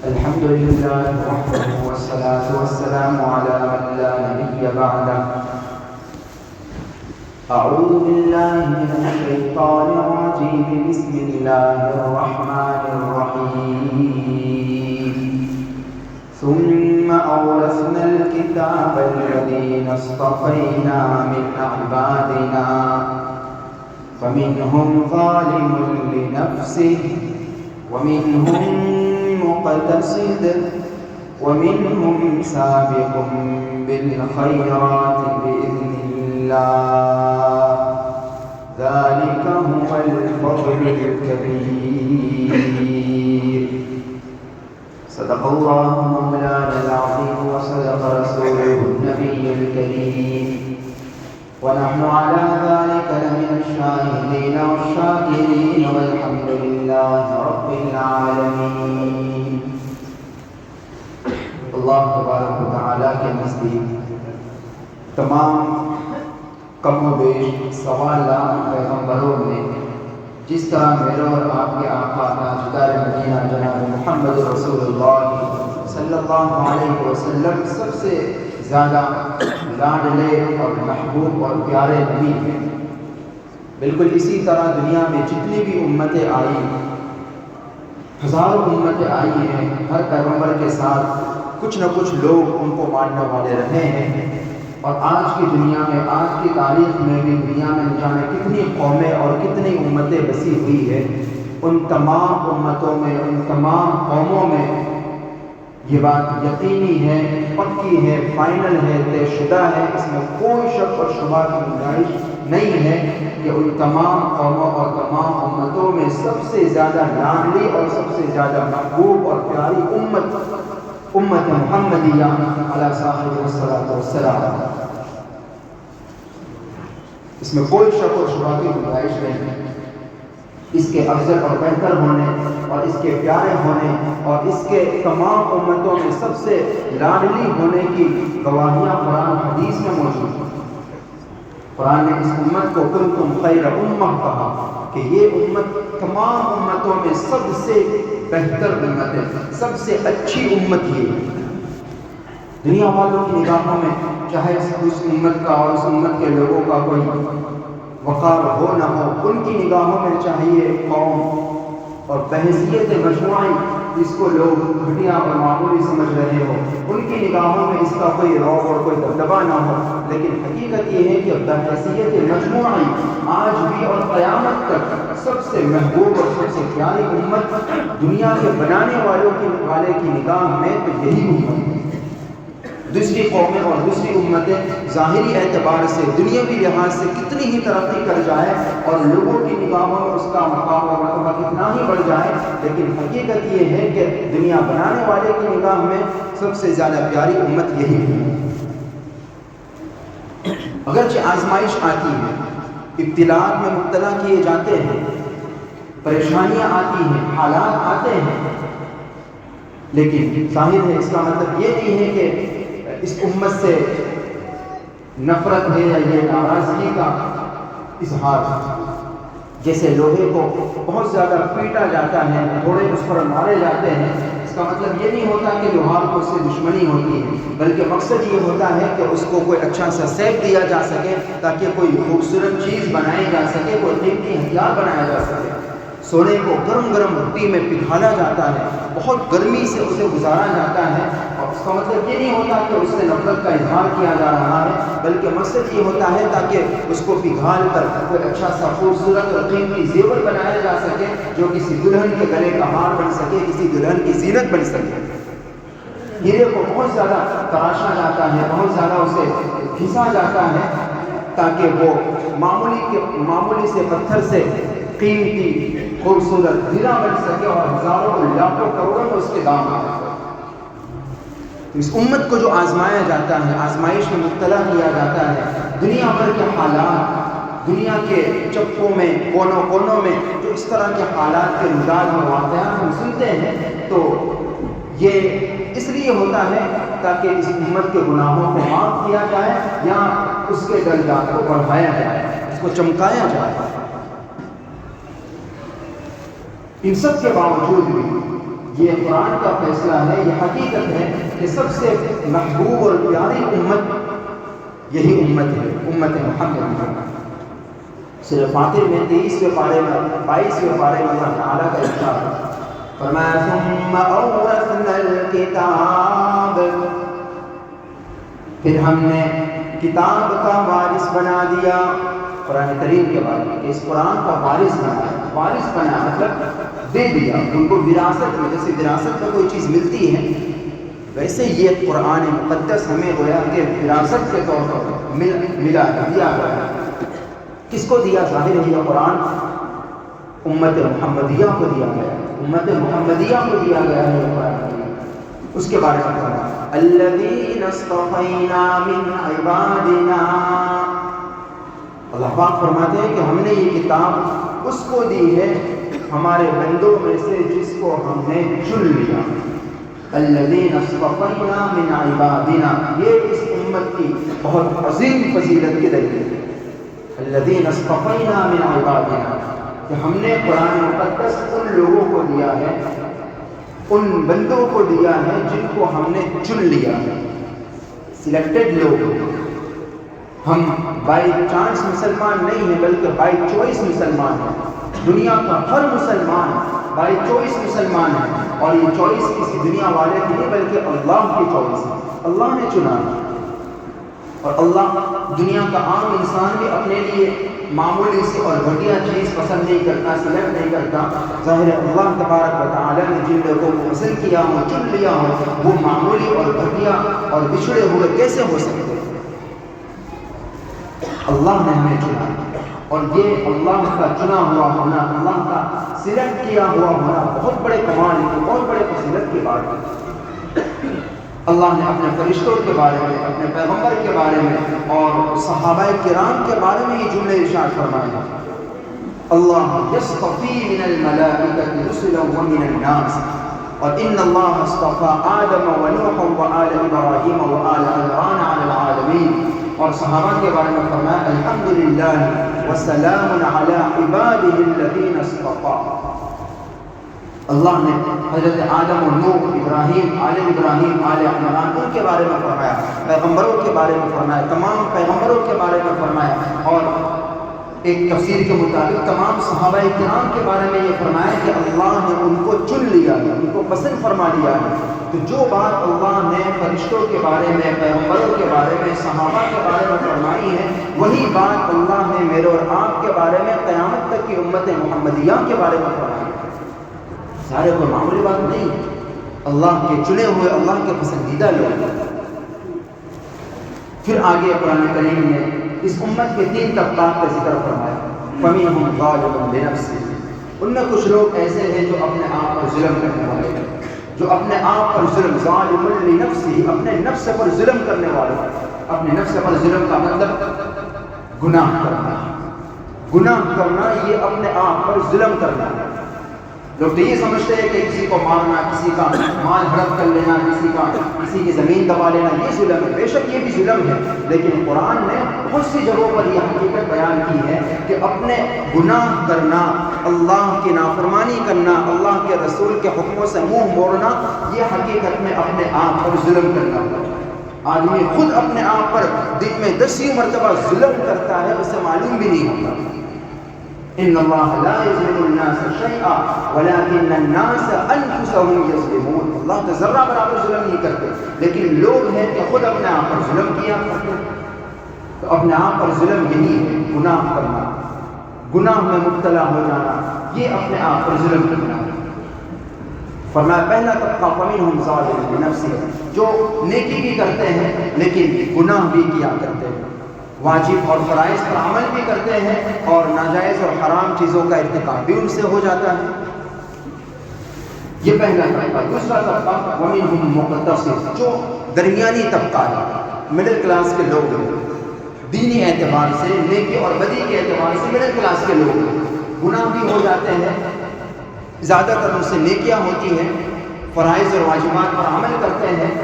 الحمد لله وحده والصلاة والسلام على من لا نبي بعده. أعوذ بالله من الشيطان الرجيم. بسم الله الرحمن الرحيم. ثم أورثنا الكتاب الذين اصطفينا من عبادنا فمنهم ظالم لنفسه ومنهم مقتصد ومنهم سابق بالخيرات بإذن الله. ذلك هو الفضل الكبير. صدق الله مولانا العظيم وصدق رسوله النبي الكريم، ونحن على ذلك لمن الشاهدين والشاكرين والحمد لله رب العالمين. اللہ تبارک و تعالیٰ کے نزدیک تمام کم و بیش 1.25 لاکھ پیغمبروں نے جس طرح میرے اور آپ کے آقا تاجدار مدینہ جناب محمد رسول اللہ صلی اللہ علیہ وسلم سب سے زیادہ لاڈلے اور محبوب اور پیارے نبی ہیں. بالکل اسی طرح دنیا میں جتنی بھی امتیں آئی، ہزاروں امتیں آئی ہیں، ہر پیغمبر کے ساتھ کچھ نہ کچھ لوگ ان کو ماننے والے رہے ہیں. اور آج کی دنیا میں، آج کی تاریخ میں بھی دنیا میں جانے کتنی قومیں اور کتنی امتیں بسی ہوئی ہیں، ان تمام امتوں میں، ان تمام قوموں میں یہ بات یقینی ہے، پکی ہے، فائنل ہے، طے شدہ ہے، اس میں کوئی شک اور شبہ کی گنجائش نہیں ہے کہ ان تمام قوموں اور تمام امتوں میں سب سے زیادہ لاڈلی اور سب سے زیادہ محبوب اور پیاری امت محمدیہ علی صاحب الصلاۃ والسلام. اس میں کوئی شک اور شبہ کی گنجائش نہیں ہے. اس کے افضل اور بہتر ہونے اور اس کے پیارے ہونے اور اس کے تمام امتوں میں سب سے لاڈلی ہونے کی گواہیاں قرآن حدیث میں موجود ہیں. قرآن نے اس امت کو کنتم خیر امہ کہا کہ یہ امت تمام امتوں میں سب سے بہتر امت ہے، سب سے اچھی امت یہ ہے. دنیا والوں کی نگاہوں میں چاہے اس امت کا اور اس امت کے لوگوں کا کوئی وقار ہو نہ ہو، ان کی نگاہوں میں چاہیے قوم اور بحیثیت مجموعی جس کو لوگ گھٹیا اور معمولی سمجھ رہے ہو، ان کی نگاہوں میں اس کا کوئی رعب اور کوئی دبدبہ نہ ہو. لیکن حقیقت یہ ہے کہ بحیثیت مجموعی آج بھی اور قیامت تک سب سے محبوب اور سب سے پیاری امت دنیا کے بنانے والے کی نگاہ میں تو یہی امت ہے. دوسری قومیں اور دوسری امتیں ظاہری اعتبار سے، دنیاوی لحاظ سے کتنی ہی ترقی کر جائے اور لوگوں کی نگاہوں میں اس کا مقام اور مرتبہ کتنا ہی بڑھ جائے، لیکن حقیقت یہ ہے کہ دنیا بنانے والے کی نگاہ میں سب سے زیادہ پیاری امت یہی ہے. اگرچہ آزمائش آتی ہے، ابتلاءات میں مبتلا کیے جاتے ہیں، پریشانیاں آتی ہیں، حالات آتے ہیں، لیکن ظاہر ہے اس کا مطلب یہ نہیں ہے کہ اس امت سے نفرت ہے یا یہ ناراضگی کا اظہار ہے. جیسے لوہے کو بہت زیادہ پیٹا جاتا ہے، تھوڑے اس پر مارے جاتے ہیں، اس کا مطلب یہ نہیں ہوتا کہ لوہار کو اس سے دشمنی ہوتی ہے، بلکہ مقصد یہ ہوتا ہے کہ اس کو کوئی اچھا سا سیف دیا جا سکے تاکہ کوئی خوبصورت چیز بنائی جا سکے، کوئی قیمتی ہتھیار بنایا جا سکے. سونے کو گرم گرم روٹی میں پگھالا جاتا ہے، بہت گرمی سے اسے گزارا جاتا ہے، اور اس کا مطلب یہ نہیں ہوتا کہ اس سے نفرت کا اظہار کیا جا رہا ہے، بلکہ مقصد یہ ہوتا ہے تاکہ اس کو پگھال کر کوئی اچھا سا خوبصورت اور قیمتی زیور بنایا جا سکے جو کسی دلہن کے گلے کا ہار بن سکے، کسی دلہن کی زینت بن سکے. ہیرے کو بہت زیادہ تراشا جاتا ہے، بہت زیادہ اسے گھسا جاتا ہے تاکہ وہ معمولی سے پتھر سے قیمتی خوبصورت ہیرا بن سکے اور ہزاروں لاکھوں کروڑوں میں اس کے دام آ جائے. اس امت کو جو آزمایا جاتا ہے، آزمائش میں مبتلا کیا جاتا ہے، دنیا بھر کے حالات، دنیا کے چپوں میں، کونوں میں جو اس طرح کے حالات کے مزاج اور واقعات ہم سنتے ہیں، تو یہ اس لیے ہوتا ہے تاکہ اس امت کے گناہوں کو معاف کیا جائے یا اس کے درجات کو بڑھایا جائے، اس کو چمکایا جائے. ان سب کے باوجود بھی یہ قرآن کا فیصلہ ہے، یہ حقیقت ہے کہ سب سے محبوب اور پیاری امت یہی امت ہے، امت محمد۔ سورہ فاطر میں 23ویں پارے میں 22ویں پارے میں اللہ تعالیٰ کا ارشاد فرمایا ثم اورثنا الکتاب، پھر ہم نے کتاب کا وارث بنا دیا قرآن کریم کے بارے میں، کہ اس قرآن کا وارث بنا مطلب دے دیا ان کو وراثت میں، جیسے وراثت میں کوئی چیز ملتی ہے ویسے یہ قرآن مقدس ہمیں گویا کہ وراثت کے طور پر ملا دیا گیا ہے۔ کس کو دیا؟ ظاہر ہے یہ قرآن امت محمدیہ کو دیا گیا ہے، امت محمدیہ کو دیا گیا ہے یہ قرآن۔ اس کے بارے میں فرمایا الذین اصطفینا من عبادنا، اللہ پاک فرماتے ہیں کہ ہم نے یہ کتاب اس کو دی ہے ہمارے بندوں میں سے جس کو ہم نے چن لیا۔ الذین اصطفینا من عبادنا، یہ اس امت کی بہت عظیم فضیلت کے دلیل ہے۔ الذین اصطفینا من عبادنا، کہ ہم نے قرآن مقدس ان لوگوں کو دیا ہے، ان بندوں کو دیا ہے جن کو ہم نے چن لیا ہے، سلیکٹڈ لوگ۔ ہم بائی چانس مسلمان نہیں ہیں بلکہ بائی چوائس مسلمان ہیں۔ دنیا کا ہر مسلمان بائی چوائس مسلمان ہے، اور یہ چوائس کسی دنیا والے کی نہیں بلکہ اللہ کی چوائس ہے، اللہ نے چنا ہے۔ اور اللہ دنیا کا عام انسان بھی اپنے لیے معمولی سی اور گھٹیا چیز پسند نہیں کرتا، سلیکٹ نہیں کرتا۔ ظاہر اللہ تبارک و تعالیٰ نے جن لوگوں کو پسند کیا ہو، چن لیا ہو، وہ معمولی اور گھٹیا اور بچھڑے ہوئے کیسے ہو سکتے؟ اللہ نے ہمیں چنا، اور یہ اللہ کا چنا ہوا ہونا، اللہ کا سلیکٹ کیا ہوا ہونا بہت بڑے کمال ہے، بہت بڑے فضیلت کی بات ہے۔ اللہ نے اپنے فرشتوں کے بارے میں، اپنے پیغمبر کے بارے میں اور صحابہ کرام کے بارے میں یہ جملے ارشاد فرمائے اللہ یصطفی من الملائکۃ رسلا ومن الناس، اور ان اللہ اصطفى آدم ونوحا وآل ابراہیم وآل عمران علی العالمین، اور صحابہ کے بارے میں فرمایا الحمدللہ وسلام علی عبادہ الذین اصطفى۔ اللہ نے حضرت آدم و نوح، ابراہیم، آل عمران ان کے بارے میں فرمایا، پیغمبروں کے بارے میں فرمایا، تمام پیغمبروں کے بارے میں فرمایا، اور ایک تفسیر کے مطابق تمام صحابہ کرام کے بارے میں یہ فرمایا کہ اللہ نے ان کو چن لیا ہے، ان کو پسند فرما لیا ہے۔ تو جو بات اللہ نے فرشتوں کے بارے میں، پیغمبروں کے بارے میں، صحابہ کے بارے میں فرمائی ہے، وہی بات اللہ نے میرے اور آپ کے بارے میں قیامت تک کی امت محمدیہ کے بارے میں فرمائی ہے۔ سارے کوئی معمولی بات نہیں، اللہ کے چنے ہوئے، اللہ کے پسندیدہ لوگ۔ پھر آگے قرآن کریم نے اس امت کے 3 طبقات کا ذکر فرمایا، فَمِنْهُمْ ظَالِمٌ لِنَفْسِهِ، ان میں کچھ لوگ ایسے ہیں جو اپنے آپ پر ظلم کرنے والے ہیں، جو اپنے آپ پر ظلم، ظالم لنفسه، اپنے نفس پر ظلم کرنے والے ہیں۔ اپنے نفس پر ظلم کا مطلب گناہ کرنا، گناہ کرنا یہ اپنے آپ پر ظلم کرنا ہے۔ لوگ تو یہ سمجھتے ہیں کہ کسی کو مارنا، کسی کا مال ہڑپ کر لینا، کسی کی زمین دبا لینا یہ ظلم ہے، بے شک یہ بھی ظلم ہے، لیکن قرآن نے بہت سی جگہوں پر یہ حقیقت بیان کی ہے کہ اپنے گناہ کرنا، اللہ کی نافرمانی کرنا، اللہ کے رسول کے حکموں سے منہ موڑنا، یہ حقیقت میں اپنے آپ پر ظلم کرنا ہے۔ آدمی خود اپنے آپ پر دن میں 10 مرتبہ ظلم کرتا ہے، اسے معلوم بھی نہیں ہوتا۔ ان اللہ لا یظلم الناس شیئا ولکن الناس انفسهم یظلمون، اللہ تو ذرہ برابر ظلم نہیں کرتے، لیکن لوگ ہیں کہ خود اپنے آپ پر ظلم کیا کرتے ہیں۔ تو اپنے آپ پر ظلم یہی ہے، گناہ کرنا، گناہ میں مبتلا ہو جانا، یہ اپنے آپ پر ظلم کرنا ہے۔ فرمایا پہلا طبقہ فمنہم ظالم لنفسہ، جو نیکی بھی کرتے ہیں لیکن گناہ بھی کیا کرتے ہیں، واجب اور فرائض پر عمل بھی کرتے ہیں اور ناجائز اور حرام چیزوں کا ارتکاب بھی ان سے ہو جاتا ہے۔ یہ پہلا طبقہ۔ دوسرا طبقہ ومنہم مقتصد، جو درمیانی طبقہ ہے، مڈل کلاس کے لوگ ہیں، دینی اعتبار سے، نیکی اور بدی کے اعتبار سے مڈل کلاس کے لوگ ہیں، گناہ بھی ہو جاتے ہیں، زیادہ تر ان سے نیکیاں ہوتی ہیں، فرائض اور واجبات پر عمل کرتے ہیں،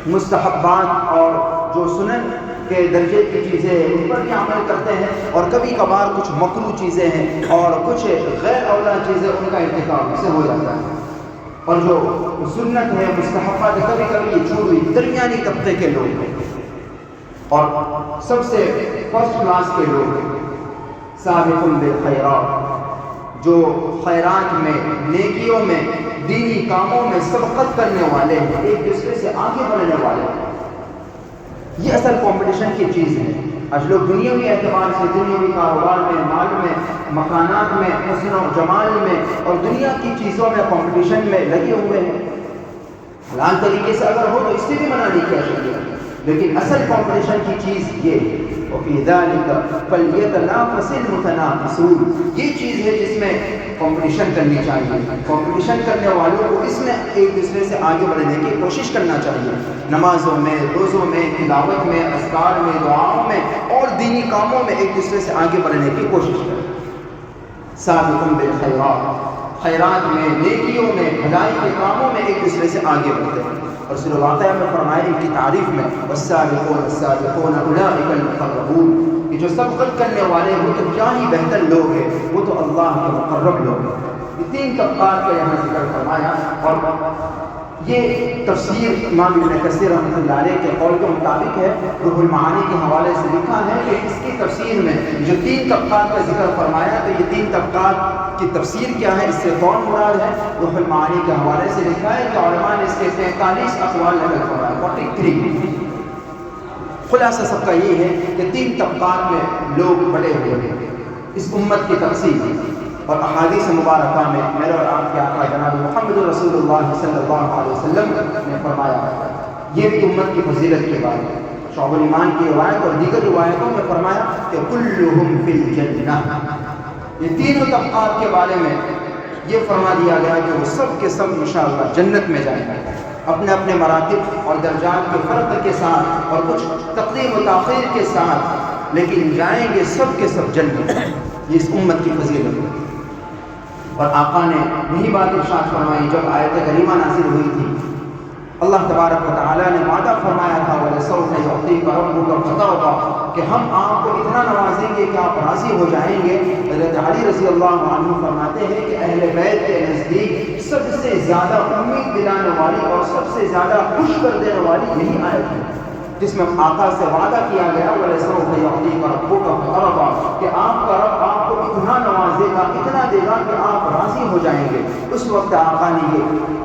مستحبات اور جو سنن کے درجے کی چیزیں ان پر بھی عمل کرتے ہیں، اور کبھی کبھار کچھ مکروہ چیزیں ہیں اور کچھ غیر اولا چیزیں ان کا ارتکاب سے ہو جاتا ہے، اور جو سنت ہے مستحبات کبھی کبھی یہ چھوڑ ہوئی درمیانی طبقے کے لوگ ہیں، اور سب سے فرسٹ کلاس کے لوگ ہیں سابق بالخیرات، جو خیرات میں، نیکیوں میں، دینی کاموں میں سبقت کرنے والے ہیں، ایک دوسرے سے آگے بڑھنے والے ہیں۔ یہ اصل کمپٹیشن کی چیز ہے۔ آج لوگ دنیاوی اعتبار سے، دنیاوی کاروبار میں، مال میں، مکانات میں، حسن و جمال میں اور دنیا کی چیزوں میں کمپٹیشن میں لگے ہوئے ہیں۔ حلال طریقے سے اگر ہو تو اس سے بھی منع نہیں کیا شریعت، لیکن اصل کمپٹیشن کی چیز یہ ہے، وَفِي ذَلِكَ فَلْيَتَنَافَسِ الْمُتَنَافِسُونَ، یہ چیز ہے جس میں کمپٹیشن کرنی چاہیے۔ کمپٹیشن کرنے والوں کو اس میں ایک دوسرے سے آگے بڑھنے کی کوشش کرنا چاہیے، نمازوں میں، روزوں میں، تلاوت میں، اذکار میں، دعاؤں میں اور دینی کاموں میں ایک دوسرے سے آگے بڑھنے کی کوشش کریں۔ سابقون بالخیرات، خیرات میں، نیکیوں میں، بھلائی کے کاموں میں ایک دوسرے سے آگے بڑھتے ہیں۔ اور سورہ واقعہ میں فرمایا ان کی تعریف میں والسابقون السابقون اولئک المقربون، کہ جو سبقت کرنے والے وہ تو کیا ہی بہتر لوگ ہیں، وہ تو اللہ کے مقرب لوگ ہیں۔ یہ تین طبقات کا یہاں ذکر فرمایا، اور یہ تفسیر امام ابن کثیر رحمۃ اللہ علیہ کے قول کے مطابق ہے۔ روح المعانی کے حوالے سے لکھا ہے کہ اس کی تفسیر میں جو تین طبقات کا ذکر فرمایا، تو یہ تین طبقات کی تفسیر کیا ہے، اس سے کون مراد ہے؟ روح المعانی کے حوالے سے لکھا ہے کہ علماء نے اس کے 43 اقوال نقل فرمائے، 43۔ خلاصہ سب کا یہ ہے کہ تین طبقات میں لوگ بڑے ہوئے ہیں اس امت کی تقسیم، اور احادیث مبارکہ میں میرے اور آپ کے آقا جناب محمد رسول اللہ صلی اللہ علیہ وسلم نے فرمایا، یہ بھی امت کی فضیلت کے بارے میں شعب الایمان کی روایت اور دیگر روایتوں میں فرمایا کہ کلہم فی الجنہ، یہ تینوں طبقات کے بارے میں یہ فرما دیا گیا کہ وہ سب کے سب انشاءاللہ جنت میں جائیں گے، اپنے اپنے مراتب اور درجات کے فرق کے ساتھ اور کچھ تقدیم و تاخیر کے ساتھ، لیکن جائیں گے سب کے سب جنت۔ یہ اس امت کی فضیلت ہے۔ اور آقا نے یہی بات ارشاد فرمائی جب آیت کریمہ نازل ہوئی تھی، اللہ تبارک و تعالیٰ نے وعدہ فرمایا تھا وَلَسَوْفَ يُعْطِيكَ رَبُّكَ فَتَرْضَىٰ، کہ ہم آپ کو اتنا نوازیں گے کہ آپ راضی ہو جائیں گے۔ حضرت علی رضی اللہ عنہ فرماتے ہیں کہ اہل بیت کے نزدیک سب سے زیادہ امید دلانے والی اور سب سے زیادہ خوش کر دینے والی یہی آیت ہے، جس میں آقا سے وعدہ کیا گیا وَلَسَوْفَ يُعْطِيكَ رَبُّكَ فَتَرْضَىٰ، کہ آپ کا رب آپ کو اتنا نوازے گا، اتنا دے گا کہ آپ راضی ہو جائیں گے۔ اس وقت آقا نے یہ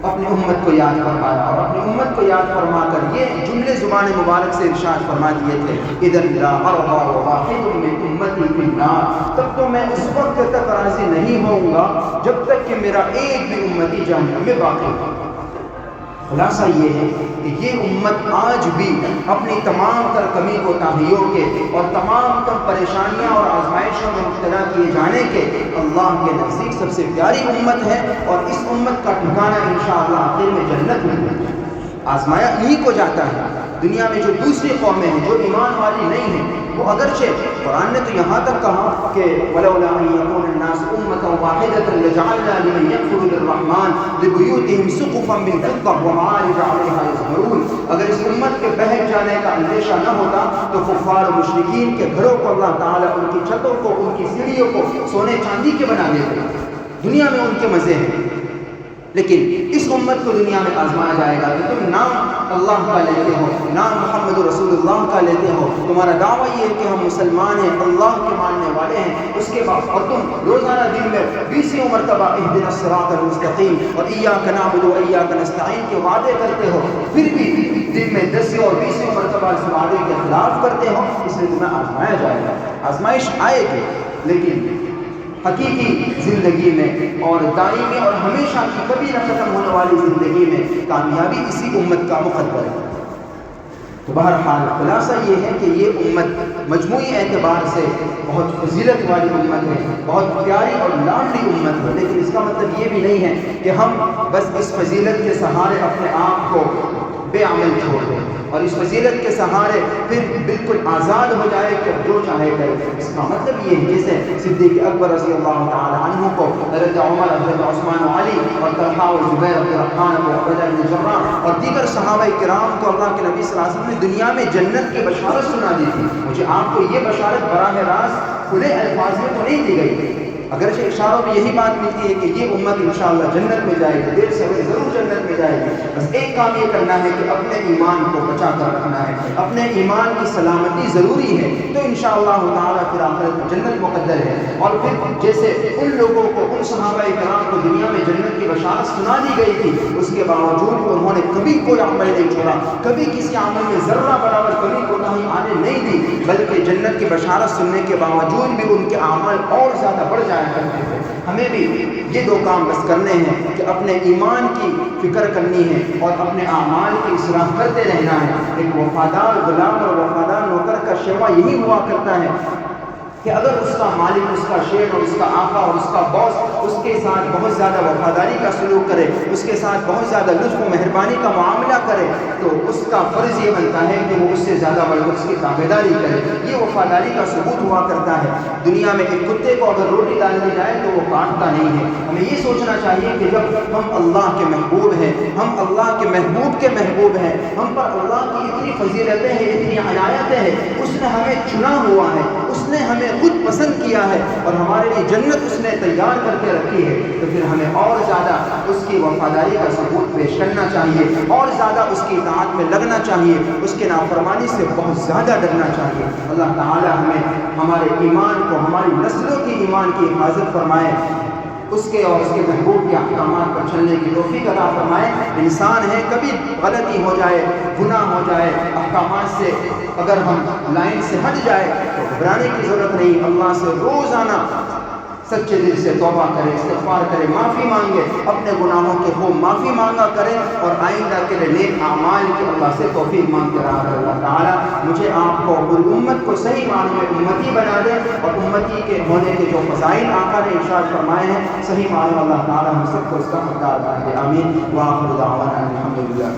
اپنی امت کو یاد فرمایا، اور اپنی امت کو یاد فرما کر یہ جملے زبان مبارک سے ارشاد فرما دیے تھے اِذًا لَا أَرْضَىٰ وَوَاحِدٌ مِّنْ أُمَّتِي فِي النَّارِ، تب تو میں اس وقت تک راضی نہیں ہوں گا جب تک کہ میرا ایک بھی امتی جہنم میں باقی ہو۔ خلاصہ یہ ہے کہ یہ امت آج بھی اپنی تمام تر کمی کوتاہیوں کے اور تمام تر پریشانیاں اور آزمائشوں میں مبتلا کیے جانے کے اللہ کے نزدیک سب سے پیاری امت ہے، اور اس امت کا ٹھکانہ انشاءاللہ آخر میں جنت میں ہے۔ آزمایا انہی کو جاتا ہے۔ دنیا میں جو دوسری قومیں ہیں جو ایمان والی نہیں ہیں، وہ اگرچہ قرآن نے تو یہاں تک کہا کہ وَلَوْلَا أَن يَكُونَ النَّاسُ أُمَّةً وَاحِدَةً لَجَعَلْنَا لِمَن يَكْفُرُ بِالرَّحْمَٰنِ لِبُيُوتِهِمْ سُقُفًا مِّن فِضَّةٍ وَمَعَارِجَ عَلَيْهَا يَظْهَرُونَ، اگر اس امت کے بہک جانے کا اندیشہ نہ ہوتا تو کفار و مشرکین کے گھروں کو اللہ تعالیٰ ان کی چھتوں کو، ان کی سیڑھیوں کو سونے چاندی کے بنا دیتے۔ دنیا میں ان کے مزے ہیں، لیکن اس امت کو دنیا میں آزمایا جائے گا کہ تم نام اللہ کا لیتے ہو، نام محمد رسول اللہ کا لیتے ہو، تمہارا دعویٰ یہ ہے کہ ہم مسلمان ہیں، اللہ کے ماننے والے ہیں، اس کے بعد اور تم روزانہ دن میں 20 مرتبہ اهدنا الصراط المستقیم اور ایاک نعبد و ایاک نستعین کے وعدے کرتے ہو، پھر بھی دن میں 10 اور 20 مرتبہ اس وعدے کے خلاف کرتے ہو، اس لیے تمہیں آزمایا جائے گا۔ آزمائش آئے گی، لیکن حقیقی زندگی میں اور دائمی اور ہمیشہ کی کبھی نہ ختم ہونے والی زندگی میں کامیابی اسی امت کا مقدر ہے۔ تو بہرحال خلاصہ یہ ہے کہ یہ امت مجموعی اعتبار سے بہت فضیلت والی امت ہے، بہت پیاری اور لاڈلی امت ہے، لیکن اس کا مطلب یہ بھی نہیں ہے کہ ہم بس اس فضیلت کے سہارے اپنے آپ کو بے عمل چھوڑ دے اور اس فضیلت کے سہارے پھر بالکل آزاد ہو جائے کہ جو چاہے کرے۔ اس کا مطلب یہ ہے جیسے صدیق اکبر رضی اللہ تعالی عنہ کو حضرت عمر، حضرت عثمان و علی اور طلحہ و زبیر، عبد الرحمن و عبیدہ بن جراح اور دیگر صحابہ کرام کو اللہ کے نبی صلی اللہ علیہ وسلم نے دنیا میں جنت کی بشارت سنا دی تھی۔ مجھے آپ کو یہ بشارت براہ راست کھلے الفاظ میں تو نہیں دی گئی، اگرچہ اشاروں میں یہی بات ملتی ہے کہ یہ امت انشاءاللہ جنت میں جائے گی، دیر سے ضرور جنت میں جائے گی۔ بس ایک کام یہ کرنا ہے کہ اپنے ایمان کو بچا کر رکھنا ہے، اپنے ایمان کی سلامتی ضروری ہے، تو انشاءاللہ تعالیٰ پھر آخرت جنت مقدر ہے۔ اور پھر جیسے ان لوگوں کو، ان صحابہ کرام کو دنیا میں جنت کی بشارت سنا دی گئی تھی، اس کے باوجود بھی انہوں نے کبھی کوئی عمل نہیں چھوڑا، کبھی کسی عمل میں ذرہ برابر کمی کوتاہی آنے نہیں دی، بلکہ جنت کی بشارت سننے کے باوجود بھی ان کے اعمال اور زیادہ بڑھ جائے کرتے تھے۔ ہمیں بھی یہ دو کام بس کرنے ہیں کہ اپنے ایمان کی فکر کرنی ہے اور اپنے اعمال کی اصلاح کرتے رہنا ہے۔ ایک وفادار غلام اور وفادار نوکر کا شیوا یہی ہوا کرتا ہے کہ اگر اس کا مالک، اس کا شیخ اور اس کا آقا اور اس کا باس اس کے ساتھ بہت زیادہ وفاداری کا سلوک کرے، اس کے ساتھ بہت زیادہ لطف و مہربانی کا معاملہ کرے، تو اس کا فرض یہ بنتا ہے کہ وہ اس سے زیادہ بڑھ کر اس کی تابعداری کرے۔ یہ وفاداری کا ثبوت ہوا کرتا ہے۔ دنیا میں ایک کتے کو اگر روٹی ڈال دی جائے تو وہ کاٹتا نہیں ہے۔ ہمیں یہ سوچنا چاہیے کہ جب ہم اللہ کے محبوب ہیں، ہم اللہ کے محبوب کے محبوب ہیں، ہم پر اللہ کی اتنی فضیلتیں ہیں، اتنی عنایتیں ہیں، اس نے ہمیں چنا ہوا ہے، اس نے ہمیں خود پسند کیا ہے اور ہمارے لیے جنت اس نے تیار کر کے رکھی ہے، تو پھر ہمیں اور زیادہ اس کی وفاداری کا ثبوت پیش کرنا چاہیے، اور زیادہ اس کی اطاعت میں لگنا چاہیے، اس کے نافرمانی سے بہت زیادہ ڈرنا چاہیے۔ اللہ تعالی ہمیں ہمارے ایمان کو، ہماری نسلوں کی ایمان کی حفاظت فرمائے، اس کے اور اس کے محبوب کے احکامات پر چلنے کی توفیق عطا فرمائے۔ انسان ہے، کبھی غلطی ہو جائے، گناہ ہو جائے، احکامات سے اگر ہم لائن سے ہٹ جائے تو گھبرانے کی ضرورت نہیں۔ اللہ سے روزانہ سچے دل سے توبہ کرے، استغفار کرے، معافی مانگے، اپنے گناہوں کے خوب معافی مانگا کرے اور آئندہ کے لیے نیک اعمال کی اللہ سے توفیق مانگتے رہا کرے۔ اللہ تعالیٰ مجھے آپ کو پوری امت کو صحیح معنی میں امتی بنا دے اور امتی کے ہونے کے جو فضائل آقا نے ارشاد فرمائے ہیں صحیح معنی میں اللہ تعالیٰ ہم سب کو اس کا حقدار بنا دے۔ آمین۔ وآخر دعوانا الحمدللہ۔